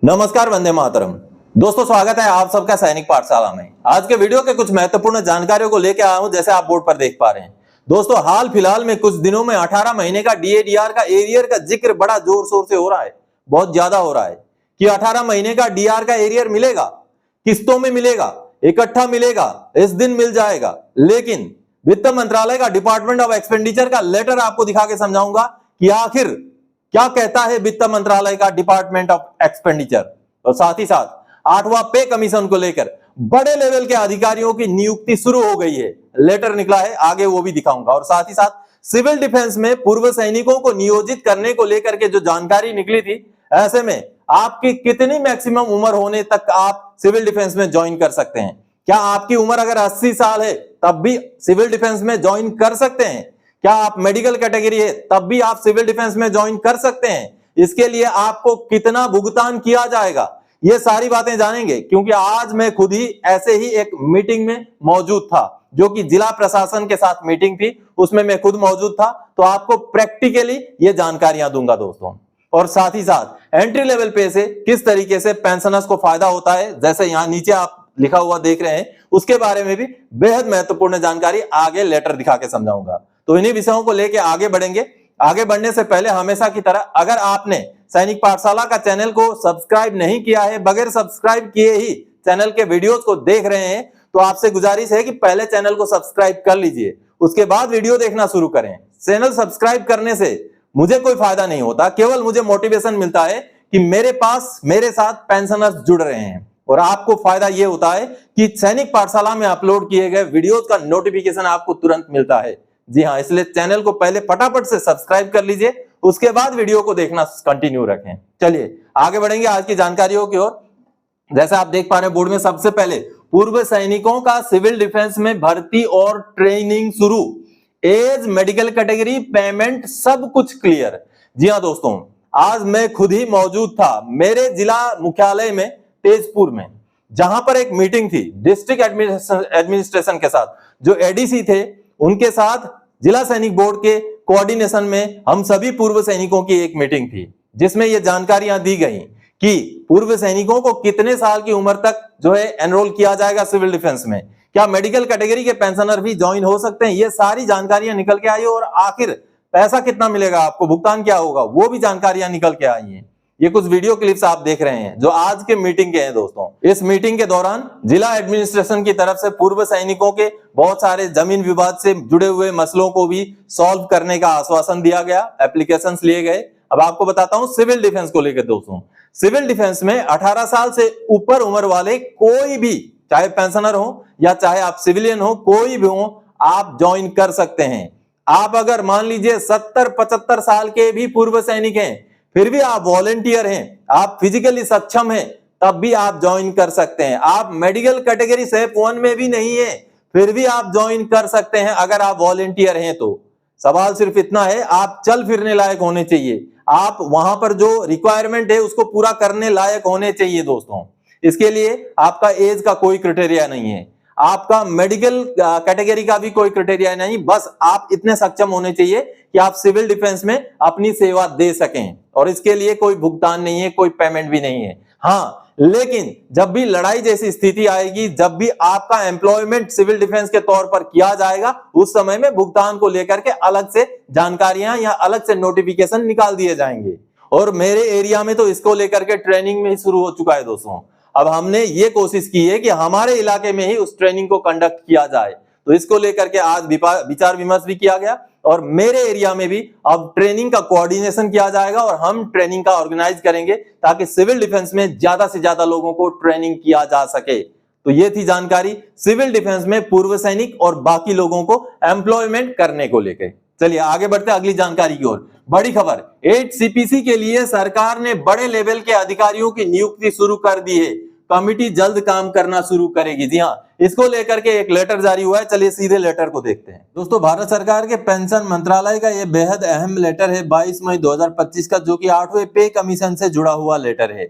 नमस्कार, वंदे मातरम। दोस्तों, स्वागत है आप सबका सैनिक पाठशाला में। आज के वीडियो के कुछ महत्वपूर्ण जानकारियों को लेकर आया हूं, जैसे आप बोर्ड पर देख पा रहे हैं। दोस्तों, हाल फिलहाल में कुछ दिनों में 18 महीने का डीएडीआर का एरियर का जिक्र बड़ा जोर शोर से हो रहा है, बहुत ज्यादा हो रहा है कि 18 महीने का डीआर का एरियर मिलेगा, किस्तों में मिलेगा, इकट्ठा मिलेगा, इस दिन मिल जाएगा। लेकिन वित्त मंत्रालय का डिपार्टमेंट ऑफ एक्सपेंडिचर का लेटर आपको दिखा के समझाऊंगा कि आखिर क्या कहता है वित्त मंत्रालय का डिपार्टमेंट ऑफ एक्सपेंडिचर। और साथ ही साथ 8वां पे कमीशन को लेकर बड़े लेवल के अधिकारियों की नियुक्ति शुरू हो गई है, लेटर निकला है, आगे वो भी दिखाऊंगा। और साथ ही साथ सिविल डिफेंस में पूर्व सैनिकों को नियोजित करने को लेकर के जो जानकारी निकली थी, ऐसे में आपकी कितनी मैक्सिमम उम्र होने तक आप सिविल डिफेंस में ज्वाइन कर सकते हैं। क्या आपकी उम्र अगर 80 साल है तब भी सिविल डिफेंस में ज्वाइन कर सकते हैं? क्या आप मेडिकल कैटेगरी है तब भी आप सिविल डिफेंस में ज्वाइन कर सकते हैं? इसके लिए आपको कितना भुगतान किया जाएगा, ये सारी बातें जानेंगे। क्योंकि आज मैं खुद ही ऐसे ही एक मीटिंग में मौजूद था, जो कि जिला प्रशासन के साथ मीटिंग थी, उसमें मैं खुद मौजूद था, तो आपको प्रैक्टिकली ये जानकारियां दूंगा दोस्तों। और साथ ही साथ एंट्री लेवल पे से किस तरीके से पेंशनर्स को फायदा होता है, जैसे यहां नीचे आप लिखा हुआ देख रहे हैं, उसके बारे में भी बेहद महत्वपूर्ण जानकारी आगे लेटर दिखा के समझाऊंगा। तो इन्हीं विषयों को लेकर आगे बढ़ेंगे। आगे बढ़ने से पहले हमेशा की तरह अगर आपने सैनिक पाठशाला का चैनल को सब्सक्राइब नहीं किया है, बगैर सब्सक्राइब किए ही चैनल के वीडियोस को देख रहे हैं, तो आपसे गुजारिश है कि पहले चैनल को सब्सक्राइब कर लीजिए, उसके बाद वीडियो देखना शुरू करें। चैनल सब्सक्राइब करने से मुझे कोई फायदा नहीं होता, केवल मुझे मोटिवेशन मिलता है कि मेरे साथ पेंशनर्स जुड़ रहे हैं। और आपको फायदा यह होता है कि सैनिक पाठशाला में अपलोड किए गए वीडियोस का नोटिफिकेशन आपको तुरंत मिलता है। जी हां, इसलिए चैनल को पहले फटाफट से सब्सक्राइब कर लीजिए, उसके बाद वीडियो को देखना कंटिन्यू रखें। चलिए आगे बढ़ेंगे आज की जानकारियों की ओर। जैसे आप देख पा रहे हैं बोर्ड में, सबसे पहले पूर्व सैनिकों का सिविल डिफेंस में भर्ती और ट्रेनिंग शुरू, एज, मेडिकल कैटेगरी, पेमेंट, सब कुछ क्लियर। जी हां दोस्तों, आज मैं खुद ही मौजूद था मेरे जिला मुख्यालय में तेजपुर में, जहां पर एक मीटिंग थी डिस्ट्रिक्ट एडमिनिस्ट्रेशन के साथ। जो एडीसी थे उनके साथ जिला सैनिक बोर्ड के कोऑर्डिनेशन में हम सभी पूर्व सैनिकों की एक मीटिंग थी, जिसमें ये जानकारियां दी गई कि पूर्व सैनिकों को कितने साल की उम्र तक जो है एनरोल किया जाएगा सिविल डिफेंस में, क्या मेडिकल कैटेगरी के पेंशनर भी ज्वाइन हो सकते हैं, ये सारी जानकारियां निकल के आई। और आखिर पैसा कितना मिलेगा, आपको भुगतान क्या होगा, वो भी जानकारियां निकल के आई हैं। ये कुछ वीडियो क्लिप्स आप देख रहे हैं जो आज के मीटिंग के हैं दोस्तों। इस मीटिंग के दौरान जिला एडमिनिस्ट्रेशन की तरफ से पूर्व सैनिकों के बहुत सारे जमीन विवाद से जुड़े हुए मसलों को भी सॉल्व करने का आश्वासन दिया गया, एप्लीकेशंस लिए गए। अब आपको बताता हूं सिविल डिफेंस को लेकर दोस्तों। सिविल डिफेंस में 18 साल से ऊपर उम्र वाले कोई भी, चाहे पेंशनर हो या चाहे आप सिविलियन हो, कोई भी हो, आप ज्वाइन कर सकते हैं। आप अगर मान लीजिए 70-75 साल के भी पूर्व सैनिक हैं, फिर भी आप वॉलंटियर हैं, आप फिजिकली सक्षम हैं, तब भी आप ज्वाइन कर सकते हैं। आप मेडिकल कैटेगरी सेफ 1 में भी नहीं है, फिर भी आप ज्वाइन कर सकते हैं अगर आप वॉलंटियर हैं तो। सवाल सिर्फ इतना है, आप चल फिरने लायक होने चाहिए, आप वहां पर जो रिक्वायरमेंट है उसको पूरा करने लायक होने चाहिए दोस्तों। इसके लिए आपका एज का कोई क्राइटेरिया नहीं है, आपका मेडिकल कैटेगरी का भी कोई क्राइटेरिया नहीं, बस आप इतने सक्षम होने चाहिए कि आप सिविल डिफेंस में अपनी सेवा दे सकें। और इसके लिए कोई भुगतान नहीं है, कोई पेमेंट भी नहीं है। हाँ, लेकिन जब भी लड़ाई जैसी स्थिति आएगी, जब भी आपका एम्प्लॉयमेंट सिविल डिफेंस के तौर पर किया जाएगा, उस समय में भुगतान को लेकर के अलग से जानकारियां या अलग से नोटिफिकेशन निकाल दिए जाएंगे। और मेरे एरिया में तो इसको लेकर के ट्रेनिंग में ही शुरू हो चुका है दोस्तों। अब हमने ये कोशिश की है कि हमारे इलाके में ही उस ट्रेनिंग को कंडक्ट किया जाए, तो इसको लेकर के आज विचार विमर्श भी किया गया। और मेरे एरिया में भी अब ट्रेनिंग का कोऑर्डिनेशन किया जाएगा और हम ट्रेनिंग का ऑर्गेनाइज करेंगे ताकि सिविल डिफेंस में ज्यादा से ज्यादा लोगों को ट्रेनिंग किया जा सके। तो ये थी जानकारी सिविल डिफेंस में पूर्व सैनिक और बाकी लोगों को एम्प्लॉयमेंट करने को लेकर। चलिए आगे बढ़ते हैं अगली जानकारी की ओर। बड़ी खबर, 8 सीपीसी के लिए सरकार ने बड़े लेवल के अधिकारियों की नियुक्ति शुरू कर दी है, कमिटी जल्द काम करना शुरू करेगी। जी हाँ, इसको लेकर के एक लेटर जारी हुआ है, चलिए सीधे लेटर को देखते हैं। दोस्तों, भारत सरकार के पेंशन मंत्रालय का यह बेहद अहम लेटर है 22 मई 2025 का, जो कि 8वें पे कमीशन से जुड़ा हुआ लेटर है।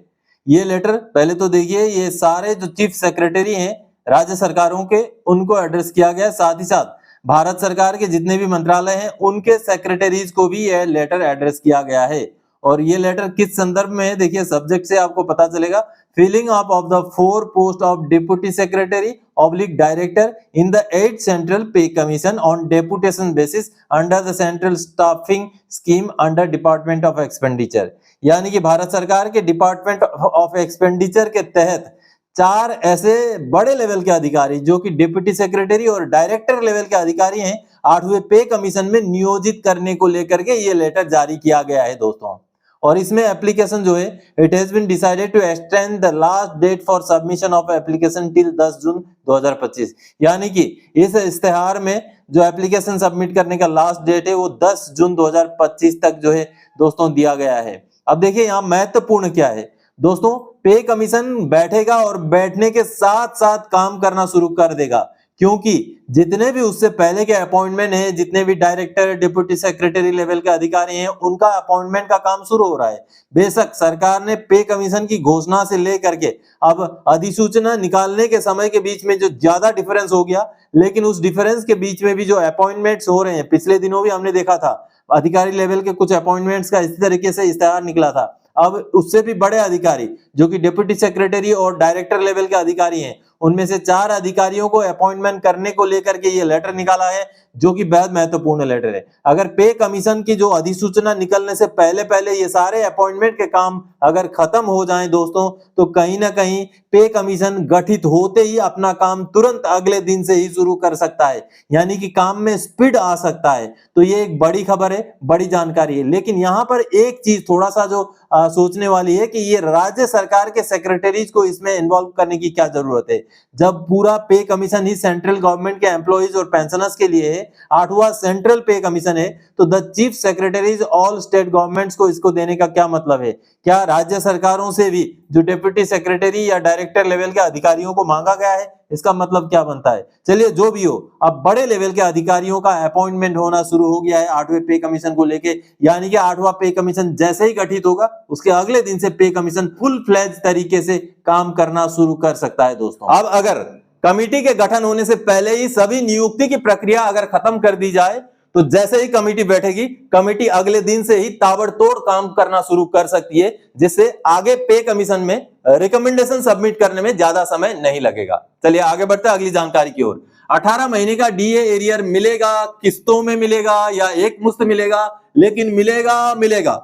ये लेटर पहले तो देखिए, ये सारे जो चीफ सेक्रेटरी हैं राज्य सरकारों के, उनको एड्रेस किया गया है। साथ ही साथ भारत सरकार के जितने भी मंत्रालय हैं उनके सेक्रेटरीज को भी यह लेटर एड्रेस किया गया है। और ये लेटर किस संदर्भ में है, देखिए सब्जेक्ट से आपको पता चलेगा। Filling up of the 4 post of deputy secretary oblique director in the 8 central pay commission on deputation basis under the central staffing scheme under department of expenditure. यानी कि भारत सरकार के डिपार्टमेंट ऑफ एक्सपेंडिचर के तहत 4 ऐसे बड़े लेवल के अधिकारी जो कि डिप्टी सेक्रेटरी और डायरेक्टर लेवल के अधिकारी हैं, 8वें पे कमीशन में नियोजित करने को लेकर के ये लेटर जारी किया गया है दोस्तों। और इसमें एप्लीकेशन जो है, it has been decided to extend the last date for submission of application till 10 June 2025। यानी कि इस इस्तेहार में जो एप्लीकेशन सबमिट करने का लास्ट डेट है वो 10 जून 2025 तक जो है दोस्तों दिया गया है। अब देखिए यहाँ महत्वपूर्ण क्या है दोस्तों, पे कमीशन बैठेगा और बैठने के साथ साथ काम करना शुरू कर देगा, क्योंकि जितने भी उससे पहले के अपॉइंटमेंट है, जितने भी डायरेक्टर डिप्टी सेक्रेटरी लेवल के अधिकारी हैं, उनका अपॉइंटमेंट का काम शुरू हो रहा है। बेशक सरकार ने पे कमीशन की घोषणा से लेकर के अब अधिसूचना निकालने के समय के बीच में जो ज्यादा डिफरेंस हो गया, लेकिन उस डिफरेंस के बीच में भी जो अपॉइंटमेंट्स हो रहे हैं, पिछले दिनों भी हमने देखा था अधिकारी लेवल के कुछ अपॉइंटमेंट्स का इसी तरीके से इस्तेहार निकला था। अब उससे भी बड़े अधिकारी जो कि डिप्टी सेक्रेटरी और डायरेक्टर लेवल के अधिकारी हैं, उनमें से 4 अधिकारियों को अपॉइंटमेंट करने को लेकर के ये लेटर निकाला है, जो कि बेहद महत्वपूर्ण लेटर है। अगर पे कमीशन की जो अधिसूचना निकलने से पहले पहले ये सारे अपॉइंटमेंट के काम अगर खत्म हो जाएं दोस्तों, तो कहीं ना कहीं पे कमीशन गठित होते ही अपना काम तुरंत अगले दिन से ही शुरू कर सकता है, यानी कि काम में स्पीड आ सकता है। तो ये एक बड़ी खबर है, बड़ी जानकारी है। लेकिन यहाँ पर एक चीज थोड़ा सा जो सोचने वाली है कि ये राज्य सरकार के सेक्रेटरीज को इसमें इन्वॉल्व करने की क्या जरूरत है, जब पूरा पे कमीशन ही सेंट्रल गवर्नमेंट के एम्प्लॉइज और पेंशनर्स के लिए है। 8वां सेंट्रल पे कमीशन है, तो the chief secretaries all state governments को इसको देने का क्या मतलब है? क्या राज्य सरकारों से भी जो डिप्टी सेक्रेटरी या डायरेक्टर लेवल के अधिकारियों को मांगा गया है? इसका मतलब क्या बनता है? चलिए जो भी हो, अब बड़े लेवल के अधिकारियों का अपॉइंटमेंट होना शुरू हो गया है 8वें पे कमीशन को लेके। यानी कि 8वां पे कमीशन जैसे ही गठित होगा, उसके अगले दिन से पे कमीशन फुल फ्लेज तरीके से काम करना शुरू कर सकता है दोस्तों। अब अगर कमेटी के गठन होने से पहले ही सभी नियुक्ति की प्रक्रिया अगर खत्म कर दी जाए, तो जैसे ही कमेटी बैठेगी, कमेटी अगले दिन से ही ताबड़तोड़ काम करना शुरू कर सकती है, जिससे आगे पे कमीशन में रिकमेंडेशन सबमिट करने में ज्यादा समय नहीं लगेगा। चलिए आगे बढ़ते हैं अगली जानकारी की ओर। 18 महीने का डीए एरियर मिलेगा, किस्तों में मिलेगा या एक मुश्त मिलेगा, लेकिन मिलेगा।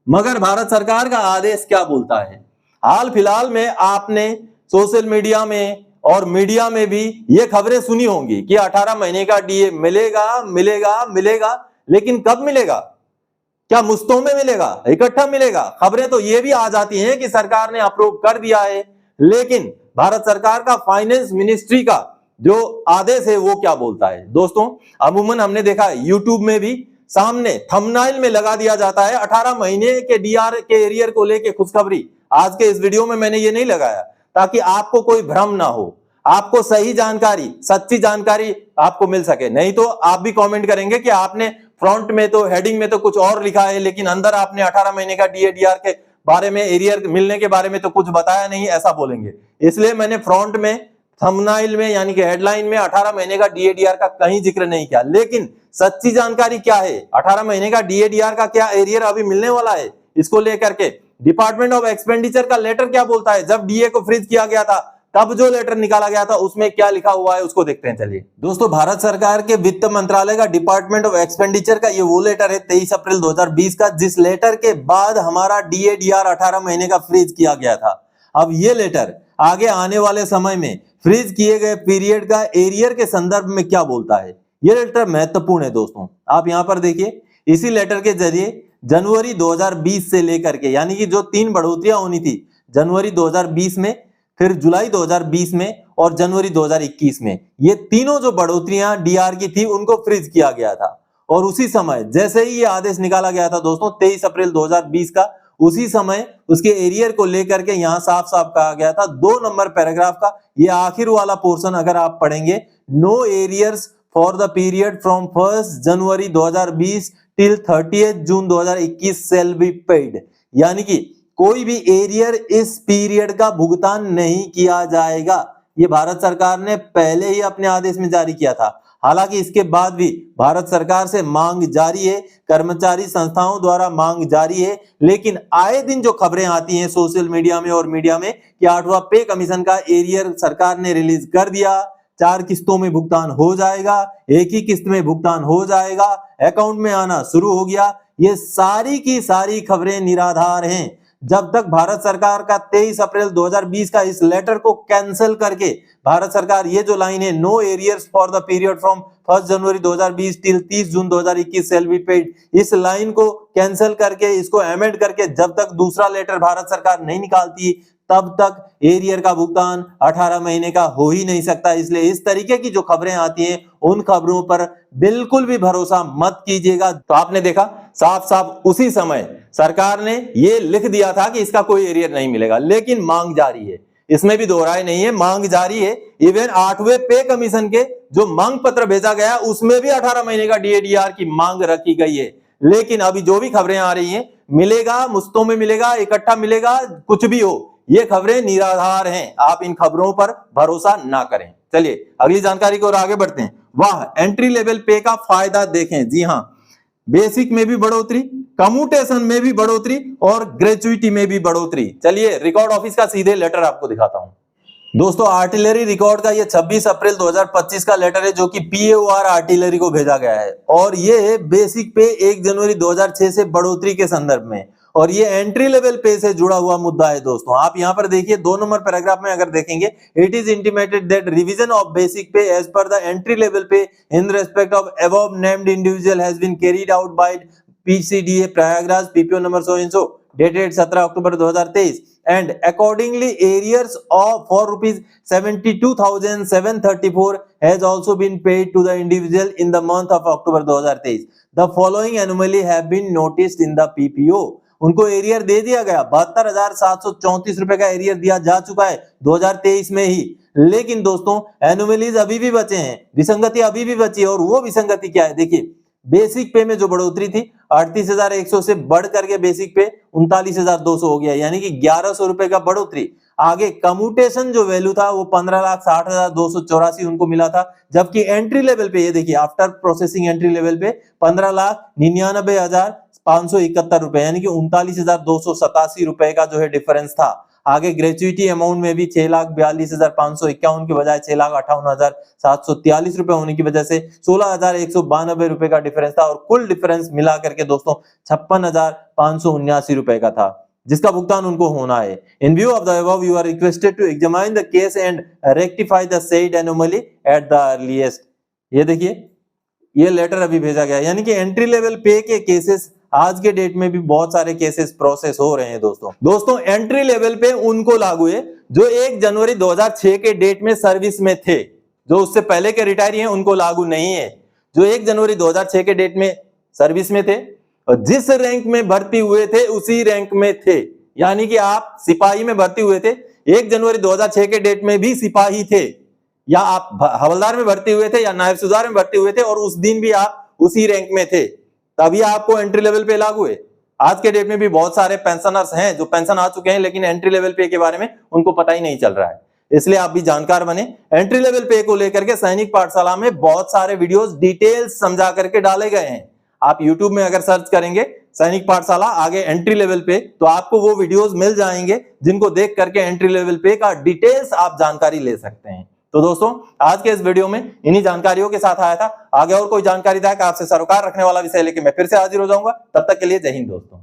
मगर भारत सरकार का आदेश क्या बोलता है? हाल फिलहाल में आपने सोशल मीडिया में और मीडिया में भी ये खबरें सुनी होंगी कि 18 महीने का डीए मिलेगा, लेकिन कब मिलेगा? क्या मुश्तों में मिलेगा, इकट्ठा मिलेगा? खबरें तो ये भी आ जाती हैं कि सरकार ने अप्रूव कर दिया है, लेकिन भारत सरकार का फाइनेंस मिनिस्ट्री का जो आदेश है वो क्या बोलता है? दोस्तों अमूमन हमने देखा है यूट्यूब में भी सामने थंबनेल में लगा दिया जाता है 18 महीने के डीआर के एरियर को लेके खुशखबरी। आज के इस वीडियो में मैंने ये नहीं लगाया ताकि आपको कोई भ्रम ना हो, आपको सही जानकारी, सच्ची जानकारी आपको मिल सके। नहीं तो आप भी कमेंट करेंगे कि आपने फ्रंट में तो हेडिंग में तो कुछ और लिखा है, लेकिन अंदर आपने 18 महीने का डीएडीआर के बारे में, एरियर मिलने के बारे में तो कुछ बताया नहीं, ऐसा बोलेंगे। इसलिए मैंने फ्रंट में थंबनेल में यानी कि हेडलाइन में 18 महीने का डीएडीआर का कहीं जिक्र नहीं किया। लेकिन सच्ची जानकारी क्या है? 18 महीने का डीएडीआर का क्या एरियर अभी मिलने वाला है, इसको लेकर के डिपार्टमेंट ऑफ एक्सपेंडिचर का लेटर क्या बोलता है? जब डीए को फ्रीज किया गया था तब जो लेटर निकाला गया था उसमें क्या लिखा हुआ है उसको देखते हैं। चलिए दोस्तों, भारत सरकार के वित्त मंत्रालय का डिपार्टमेंट ऑफ एक्सपेंडिचर का ये वो लेटर है 23 अप्रैल 2020 का, जिस लेटर के बाद हमारा डीएडीआर 18 महीने का फ्रीज किया गया था। अब ये लेटर आगे आने वाले समय में फ्रीज किए गए पीरियड का एरियर के संदर्भ में क्या बोलता है? ये लेटर महत्वपूर्ण है दोस्तों। आप यहां पर देखिए, इसी लेटर के जरिए जनवरी 2020 से लेकर के, यानी कि जो 3 बढ़ोतरियां होनी थी, जनवरी 2020 में, फिर जुलाई 2020 में और जनवरी 2021 में, ये तीनों जो बढ़ोतरियां डीआर की थी उनको फ्रीज किया गया था। और उसी समय जैसे ही ये आदेश निकाला गया था दोस्तों 23 अप्रैल 2020 का, उसी समय उसके एरियर को लेकर के यहां साफ साफ कहा गया था 2 नंबर पैराग्राफ का ये आखिर वाला पोर्शन अगर आप पढ़ेंगे, no arrears for the period from 1 January 2020 till 30 June 2021 shall be paid. यानी कि कोई भी एरियर इस पीरियड का भुगतान नहीं किया जाएगा। ये भारत सरकार ने पहले ही अपने आदेश में जारी किया था। हालांकि इसके बाद भी भारत सरकार से मांग जारी है, कर्मचारी संस्थाओं द्वारा मांग जारी है, लेकिन आए दिन जो खबरें आती हैं सोशल मीडिया में और मीडिया में कि 8वां पे कमीशन का एरियर सरकार ने रिलीज कर दिया, 4 किस्तों में भुगतान हो जाएगा, एक ही किस्त में भुगतान हो जाएगा, अकाउंट में आना शुरू हो गया, ये सारी की सारी खबरें निराधार हैं। जब तक भारत सरकार का 23 अप्रैल 2020 का इस लेटर को कैंसिल करके भारत सरकार ये जो लाइन है, no arrears for the period from 1 January 2020 till 30 June 2021 shall be paid, इस लाइन को कैंसिल करके इसको अमेंड करके जब तक दूसरा लेटर भारत सरकार नहीं निकालती तब तक एरियर का भुगतान 18 महीने का हो ही नहीं सकता। इसलिए इस तरीके की जो खबरें आती हैं उन खबरों पर बिल्कुल भी भरोसा मत कीजिएगा। तो आपने देखा साफ साफ उसी समय सरकार ने ये लिख दिया था कि इसका कोई एरियर नहीं मिलेगा, लेकिन मांग जारी है, इसमें भी दो राय नहीं है, मांग जारी है। इवन 8वें पे कमीशन के जो मांग पत्र भेजा गया उसमें भी 18 महीने का डीएडीआर की मांग रखी गई है। लेकिन अभी जो भी खबरें आ रही हैं, मिलेगा, मुश्तों में मिलेगा, इकट्ठा मिलेगा, कुछ भी हो, ये खबरें निराधार हैं, आप इन खबरों पर भरोसा ना करें। चलिए अगली जानकारी की ओर आगे बढ़ते हैं। वाह, एंट्री लेवल पे का फायदा देखें। जी हां, बेसिक में भी बढ़ोतरी, कम्यूटेशन में भी बढ़ोतरी और ग्रेजुइटी में भी बढ़ोतरी। चलिए रिकॉर्ड ऑफिस का सीधे लेटर आपको दिखाता हूं। दोस्तों आर्टिलरी रिकॉर्ड का ये 26 अप्रैल 2025 का लेटर है जो कि पीएओआर आर्टिलरी को भेजा गया है, और ये बेसिक पे 1 जनवरी 2006 से बढ़ोतरी के संदर्भ में, और ये एंट्री लेवल पे से जुड़ा हुआ मुद्दा है। दोस्तों आप यहां पर देखिए 2 नंबर पैराग्राफ में अगर देखेंगे, it is intimated that revision of basic pay as per the entry level pay in respect of above named individual has been carried out by PCDA Prayagraj PPO number so and so dated 17 October 2023 and accordingly arrears of for rupees 72,734 has also been paid to the individual in the month of October 2023. The following anomaly have been noticed in the PPO. उनको arrear दे दिया गया, 72,734 रुपए का arrear दिया जा चुका है 2023 में ही, लेकिन दोस्तों एनोमलीज अभी भी बचे हैं, विसंगति अभी भी बची है। और वो विसंगति क्या है, देखिए बेसिक पे में जो बढ़ोतरी थी 38,100 से बढ़ करके बेसिक पे 39,200 हो गया, यानी कि 1,100 रुपए का बढ़ोतरी। आगे कम्यूटेशन जो वैल्यू था वो 15,60,284 उनको मिला था, जबकि एंट्री लेवल पे ये देखिए आफ्टर प्रोसेसिंग एंट्री लेवल पे 15,99,571 रुपए, यानी कि 39,287 रुपए का जो है डिफरेंस था। आगे ग्रेचुइटी अमाउंट में भी 6,42,551 की बजाय 6,58,743 रुपए होने की वजह से 16,192 रुपए का डिफरेंस था, और कुल डिफरेंस मिला करके दोस्तों 56,579 रुपए का था, जिसका भुगतान उनको होना है। In view of the above you are requested to examine the case and rectify the said anomaly at the earliest. ये देखिए ये लेटर अभी भेजा गया, यानी कि एंट्री लेवल पे के केसेस आज के डेट में भी बहुत सारे केसेस प्रोसेस हो रहे हैं। दोस्तों एंट्री लेवल पे उनको लागू है जो 1 जनवरी 2006 के डेट में सर्विस में थे, जो उससे पहले के रिटायरी हैं उनको लागू नहीं है। जो 1 जनवरी 2006 के डेट में सर्विस में थे और जिस रैंक में भर्ती हुए थे उसी रैंक में थे, यानी कि आप सिपाही में भर्ती हुए थे 1 जनवरी 2006 के डेट में भी सिपाही थे, या आप हवलदार में भर्ती हुए थे या नायब सूबेदार में भर्ती हुए थे और उस दिन भी आप उसी रैंक में थे, तभी आपको एंट्री लेवल पे लागू है। आज के डेट में भी बहुत सारे पेंशनर्स हैं जो पेंशन आ चुके हैं, लेकिन एंट्री लेवल पे के बारे में उनको पता ही नहीं चल रहा है, इसलिए आप भी जानकार बने। एंट्री लेवल पे को लेकर के सैनिक पाठशाला में बहुत सारे वीडियोस डिटेल्स समझा करके डाले गए हैं। आप यूट्यूब में अगर सर्च करेंगे सैनिक पाठशाला आगे एंट्री लेवल पे, तो आपको वो वीडियोस मिल जाएंगे जिनको देख करके एंट्री लेवल पे का डिटेल्स आप जानकारी ले सकते हैं। तो दोस्तों आज के इस वीडियो में इन्हीं जानकारियों के साथ आया था। आगे और कोई जानकारी था कि आपसे सरोकार रखने वाला विषय लेके मैं फिर से हाजिर हो जाऊंगा। तब तक के लिए जय हिंद दोस्तों।